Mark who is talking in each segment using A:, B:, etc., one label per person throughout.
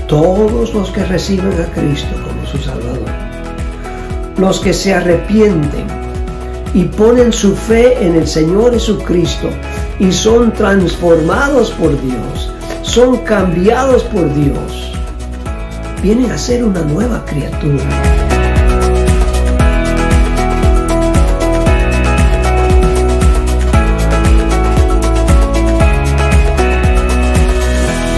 A: Todos los que reciben a Cristo como su Salvador, los que se arrepienten y ponen su fe en el Señor Jesucristo y son transformados por Dios, son cambiados por Dios, vienen a ser una nueva criatura.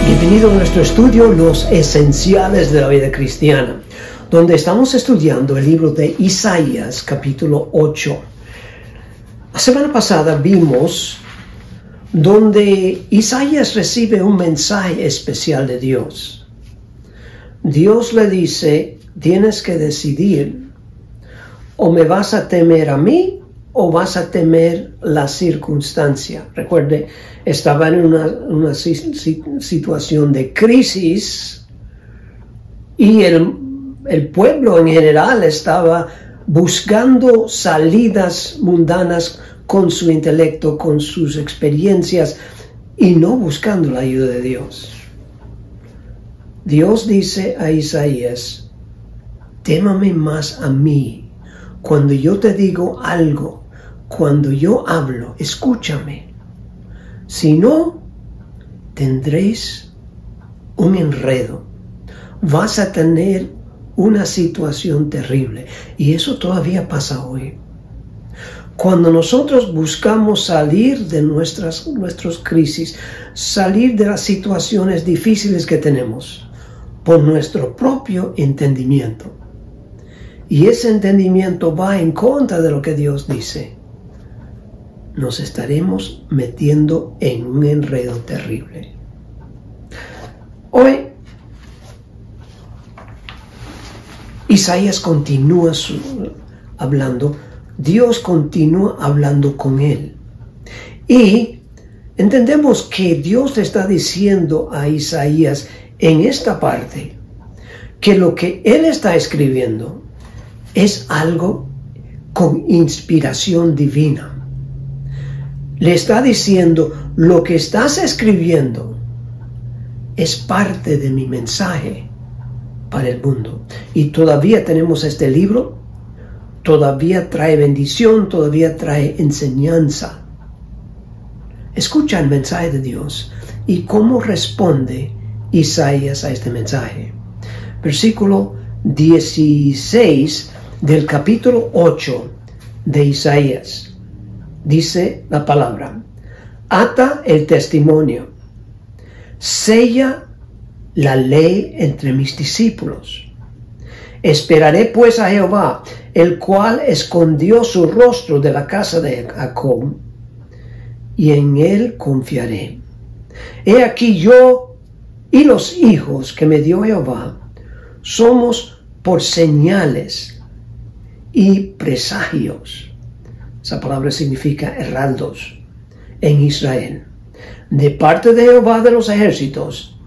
A: Bienvenido a nuestro estudio, Los Esenciales de la Vida Cristiana, donde estamos estudiando el libro de Isaías, capítulo 8. La semana pasada vimos donde Isaías recibe un mensaje especial de Dios. Dios le dice, tienes que decidir, o me vas a temer a mí, o vas a temer la circunstancia. Recuerde, estaba en una situación de crisis y el pueblo en general estaba buscando salidas mundanas con su intelecto, con sus experiencias y no buscando la ayuda de Dios. Dios dice a Isaías, témame más a mí. Cuando yo te digo algo, cuando yo hablo, escúchame. Si no, tendréis un enredo. Vas a tener una situación terrible. Y eso todavía pasa hoy. Cuando nosotros buscamos salir de nuestras crisis, salir de las situaciones difíciles que tenemos, por nuestro propio entendimiento. Y ese entendimiento va en contra de lo que Dios dice, nos estaremos metiendo en un enredo terrible. Hoy, Isaías continúa hablando, Dios continúa hablando con él. Y entendemos que Dios le está diciendo a Isaías en esta parte, que lo que él está escribiendo es algo con inspiración divina. Le está diciendo, lo que estás escribiendo es parte de mi mensaje para el mundo. Y todavía tenemos este libro, todavía trae bendición, todavía trae enseñanza. Escucha el mensaje de Dios y cómo responde Isaías a este mensaje. Versículo 16 del capítulo 8 de Isaías. Dice la palabra, ata el testimonio, sella la ley entre mis discípulos. Esperaré pues a Jehová, el cual escondió su rostro de la casa de Jacob, y en él confiaré. He aquí yo y los hijos que me dio Jehová, somos por señales y presagios. Esa palabra significa heraldos en Israel, de parte de Jehová de los ejércitos,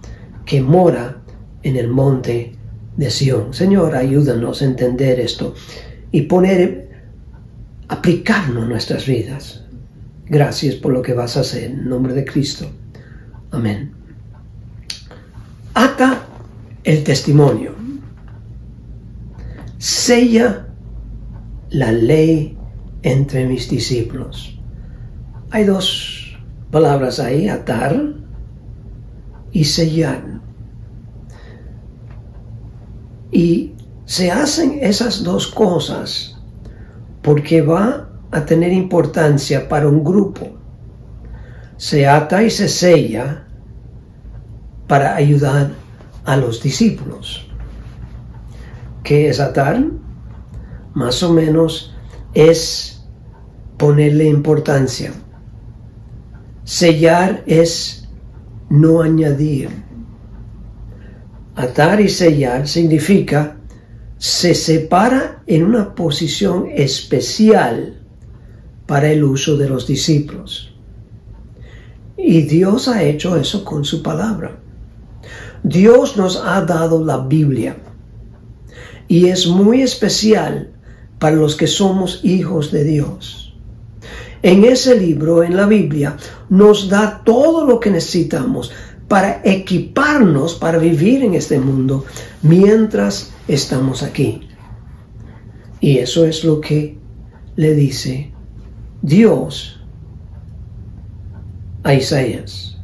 A: que mora en el monte de Sión. Señor, ayúdanos a entender esto y aplicarlo en nuestras vidas. Gracias por lo que vas a hacer, en nombre de Cristo. Amén. Ata el testimonio, sella la ley entre mis discípulos. Hay dos palabras ahí, atar y sellar. Y se hacen esas dos cosas porque va a tener importancia para un grupo. Se ata y se sella para ayudar a los discípulos. ¿Qué es atar? Más o menos es ponerle importancia. Sellar es no añadir. Atar y sellar significa se separa en una posición especial para el uso de los discípulos. Y Dios ha hecho eso con su palabra. Dios nos ha dado la Biblia y es muy especial para los que somos hijos de Dios. En ese libro, en la Biblia, nos da todo lo que necesitamos para equiparnos para vivir en este mundo mientras estamos aquí. Y eso es lo que le dice Dios a Isaías.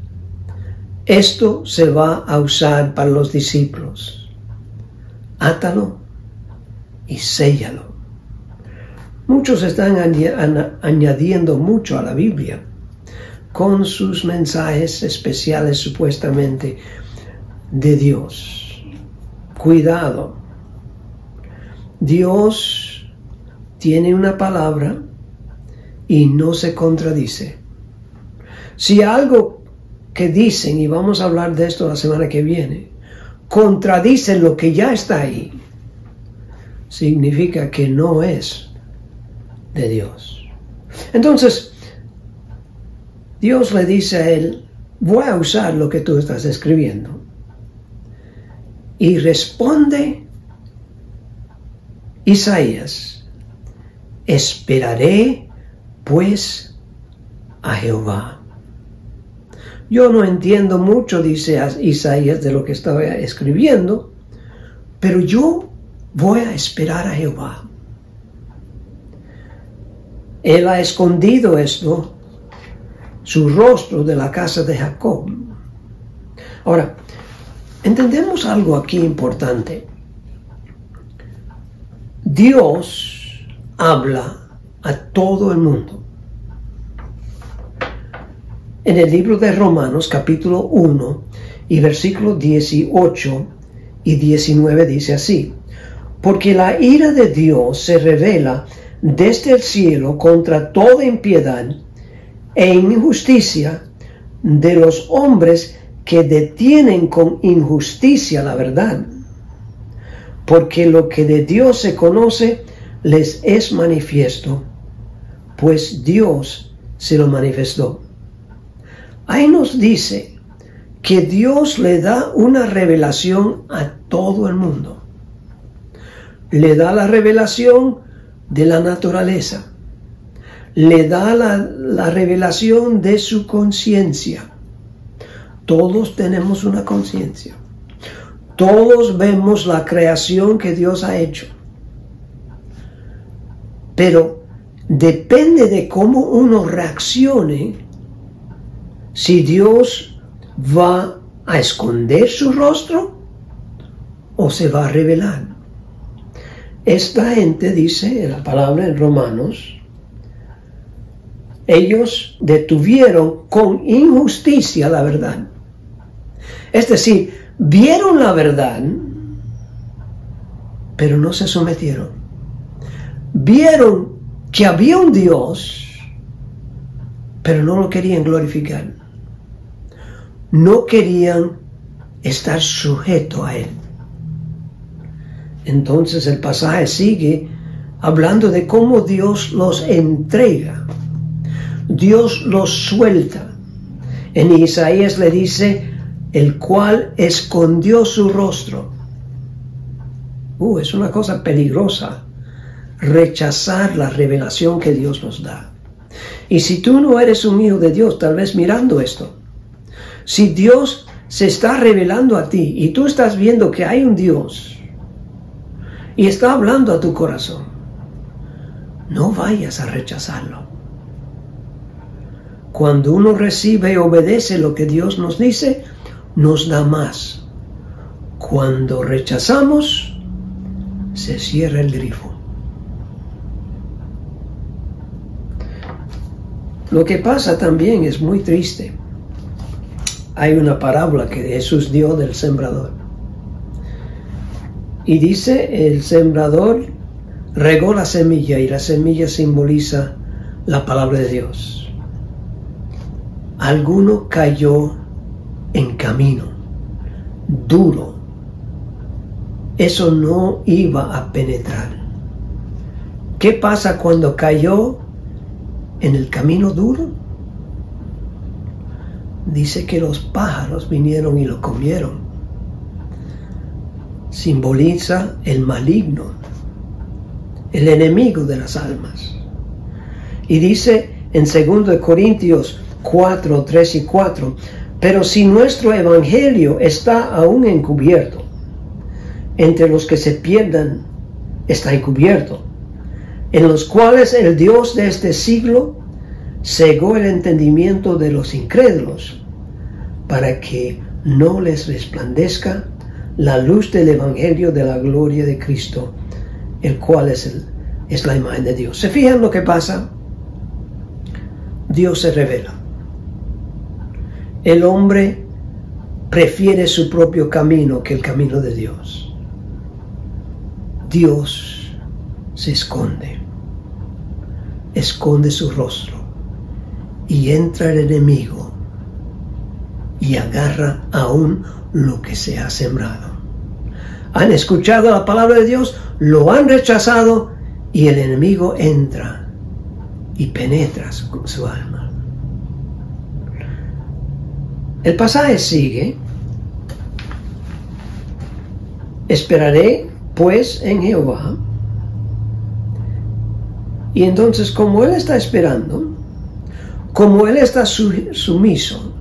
A: Esto se va a usar para los discípulos. Átalo y séllalo. Muchos están añadiendo mucho a la Biblia con sus mensajes especiales supuestamente de Dios. Cuidado. Dios tiene una palabra y no se contradice. Si algo que dicen, y vamos a hablar de esto la semana que viene, contradice lo que ya está ahí, significa que no es de Dios. Entonces, Dios le dice a él, voy a usar lo que tú estás escribiendo. Y responde Isaías, esperaré pues a Jehová. Yo no entiendo mucho, dice Isaías, de lo que estaba escribiendo, pero yo voy a esperar a Jehová. Él ha escondido esto, su rostro, de la casa de Jacob. Ahora, entendemos algo aquí importante. Dios habla a todo el mundo. En el libro de Romanos, capítulo 1, y versículos 18 y 19 dice así: porque la ira de Dios se revela desde el cielo contra toda impiedad e injusticia de los hombres que detienen con injusticia la verdad. Porque lo que de Dios se conoce les es manifiesto, pues Dios se lo manifestó. Ahí nos dice que Dios le da una revelación a todo el mundo. Le da la revelación de la naturaleza. Le da la revelación de su conciencia. Todos tenemos una conciencia. Todos vemos la creación que Dios ha hecho. Pero depende de cómo uno reaccione, si Dios va a esconder su rostro o se va a revelar. Esta gente dice en la palabra en Romanos, ellos detuvieron con injusticia la verdad. Es decir, vieron la verdad, pero no se sometieron. Vieron que había un Dios, pero no lo querían glorificar. No querían estar sujeto a Él. Entonces el pasaje sigue hablando de cómo Dios los entrega. Dios los suelta. En Isaías le dice, el cual escondió su rostro. Es una cosa peligrosa, rechazar la revelación que Dios nos da. Y si tú no eres un hijo de Dios, tal vez mirando esto, si Dios se está revelando a ti y tú estás viendo que hay un Dios y está hablando a tu corazón, no vayas a rechazarlo. Cuando uno recibe y obedece lo que Dios nos dice, nos da más. Cuando rechazamos, se cierra el grifo. Lo que pasa también es muy triste. Hay una parábola que Jesús dio del sembrador. Y dice, el sembrador regó la semilla y la semilla simboliza la palabra de Dios. Alguno cayó en camino, duro. Eso no iba a penetrar. ¿Qué pasa cuando cayó en el camino duro? Dice que los pájaros vinieron y lo comieron. Simboliza el maligno, el enemigo de las almas. Y dice en 2 Corintios 4, 3 y 4, Pero si nuestro evangelio está aún encubierto, entre los que se pierdan está encubierto, en los cuales el Dios de este siglo cegó el entendimiento de los incrédulos, para que no les resplandezca la luz del evangelio de la gloria de Cristo, el cual es la imagen de Dios. ¿Se fijan lo que pasa? Dios se revela. El hombre prefiere su propio camino que el camino de Dios. Dios se esconde su rostro, y entra el enemigo y agarra aún lo que se ha sembrado. Han escuchado la palabra de Dios, lo han rechazado, y el enemigo entra y penetra su alma. El pasaje sigue: esperaré pues en Jehová. Y entonces, como él está esperando, como él está sumiso,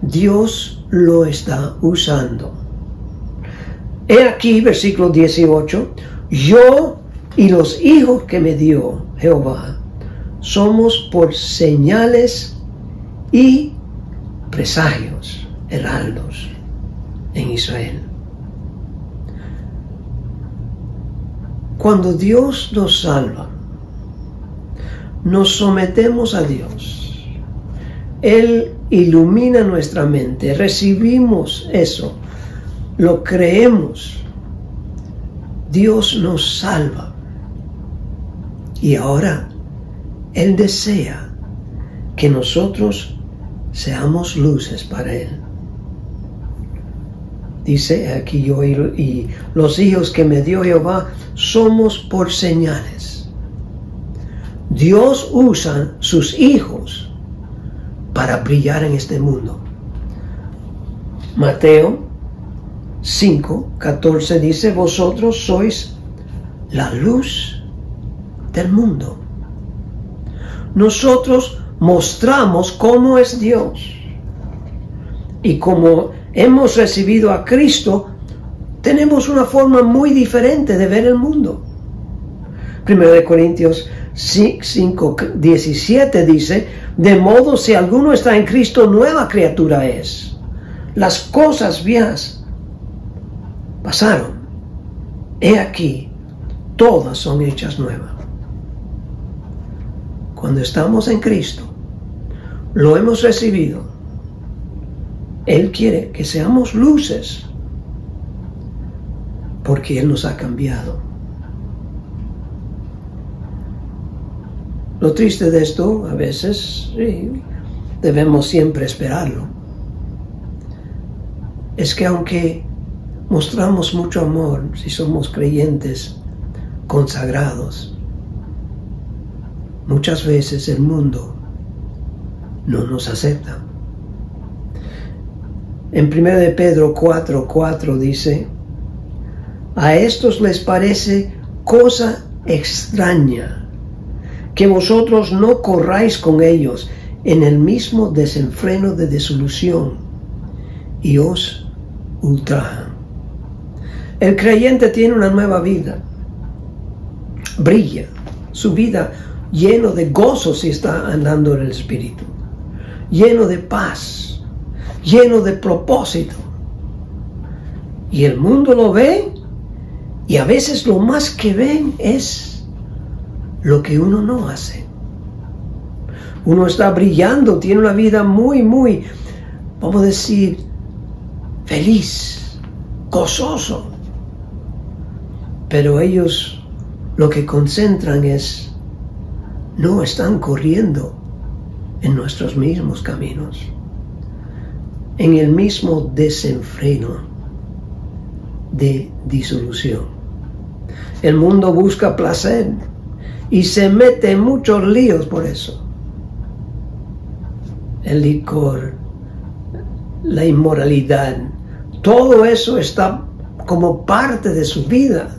A: Dios lo está usando. He aquí, versículo 18, yo y los hijos que me dio Jehová somos por señales y presagios, heraldos en Israel. Cuando Dios nos salva, nos sometemos a Dios. Él ilumina nuestra mente, recibimos eso, lo creemos. Dios nos salva. Y ahora Él desea que nosotros seamos luces para Él. Dice aquí: yo y los hijos que me dio Jehová somos por señales. Dios usa sus hijos para brillar en este mundo. Mateo 5:14 dice: vosotros sois la luz del mundo. Nosotros mostramos cómo es Dios. Y como hemos recibido a Cristo, tenemos una forma muy diferente de ver el mundo. 1 Corintios 5:17 dice: de modo, si alguno está en Cristo, nueva criatura es. Las cosas viejas pasaron. He aquí, todas son hechas nuevas. Cuando estamos en Cristo, lo hemos recibido. Él quiere que seamos luces, porque Él nos ha cambiado. Lo triste de esto, a veces, sí, debemos siempre esperarlo, es que aunque mostramos mucho amor, si somos creyentes consagrados, muchas veces el mundo no nos acepta. En 1 de Pedro 4:4 dice: a estos les parece cosa extraña que vosotros no corráis con ellos en el mismo desenfreno de disolución, y os ultrajan. El creyente tiene una nueva vida, brilla su vida lleno de gozo si está andando en el Espíritu, lleno de paz, lleno de propósito. Y el mundo lo ve, y a veces lo más que ven es lo que uno no hace. Uno está brillando, tiene una vida muy, vamos a decir, feliz, gozoso. Pero ellos lo que concentran es, no están corriendo en nuestros mismos caminos, en el mismo desenfreno de disolución. El mundo busca placer y se mete en muchos líos por eso. El licor, la inmoralidad, todo eso está como parte de su vida.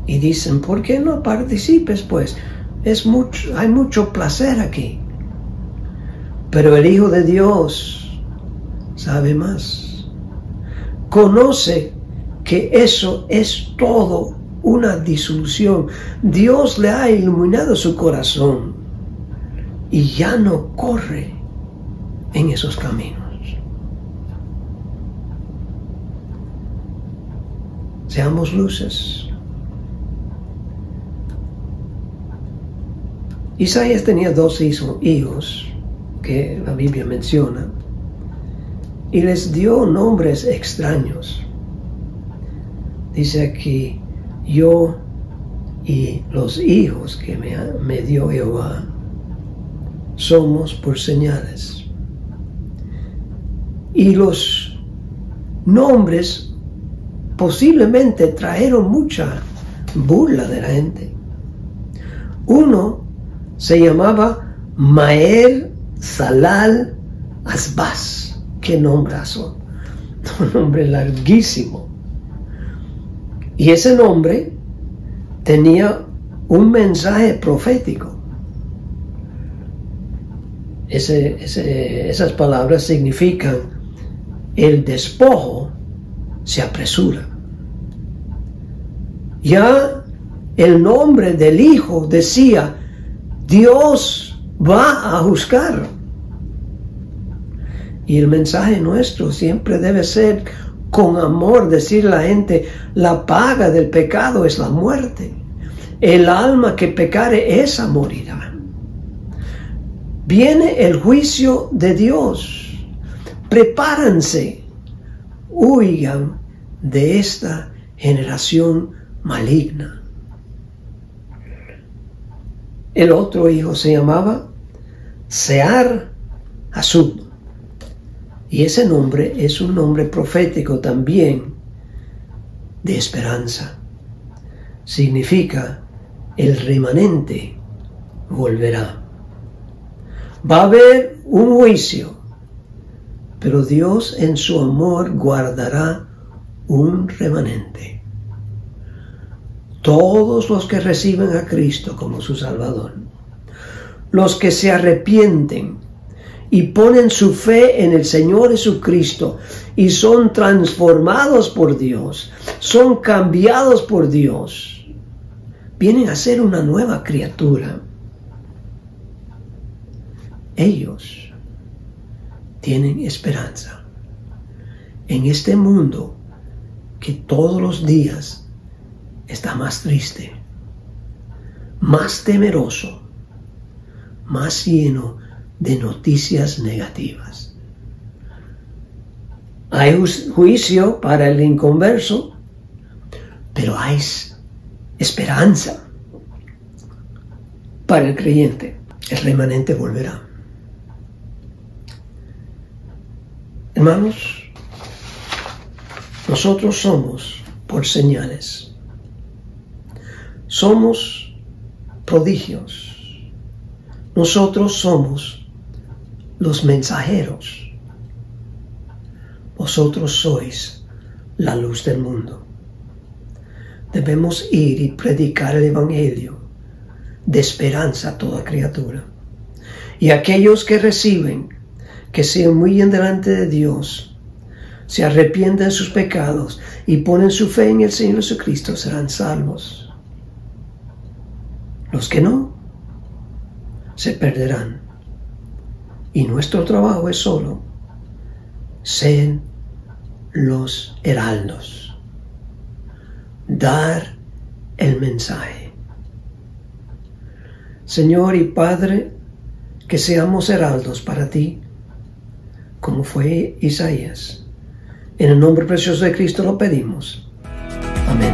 A: Y dicen: ¿por qué no participes pues? Hay mucho placer aquí. Pero el Hijo de Dios sabe más. Conoce que eso es todo una disolución. Dios le ha iluminado su corazón y ya no corre en esos caminos. Seamos luces. Isaías tenía 2 hijos que la Biblia menciona y les dio nombres extraños. Dice aquí: yo y los hijos que me dio Jehová somos por señales. Y los nombres posiblemente trajeron mucha burla de la gente. Uno se llamaba Maher Salal Asbaz. ¡Qué nombrazo! Un nombre larguísimo. Y ese nombre tenía un mensaje profético. Esas palabras significan: el despojo se apresura. Ya el nombre del Hijo decía: Dios va a juzgar. Y el mensaje nuestro siempre debe ser con amor, decirle a la gente: la paga del pecado es la muerte. El alma que pecare, esa morirá. Viene el juicio de Dios. Prepárense, huyan de esta generación maligna. El otro hijo se llamaba Sear Hasub. Y ese nombre es un nombre profético también de esperanza. Significa: el remanente volverá. Va a haber un juicio, pero Dios en su amor guardará un remanente. Todos los que reciben a Cristo como su Salvador, los que se arrepienten y ponen su fe en el Señor Jesucristo y son transformados por Dios, son cambiados por Dios, vienen a ser una nueva criatura. Ellos tienen esperanza en este mundo que todos los días está más triste, más temeroso, más lleno de noticias negativas. Hay juicio para el inconverso, pero hay esperanza para el creyente. El remanente volverá. Hermanos, nosotros somos por señales. Somos prodigios. Nosotros somos los mensajeros. Vosotros sois la luz del mundo. Debemos ir y predicar el Evangelio de esperanza a toda criatura. Y aquellos que reciben, que se humillen delante de Dios, se arrepienten de sus pecados y ponen su fe en el Señor Jesucristo, serán salvos. Los que no, se perderán. Y nuestro trabajo es solo ser los heraldos, dar el mensaje. Señor y Padre, que seamos heraldos para ti, como fue Isaías. En el nombre precioso de Cristo lo pedimos. Amén.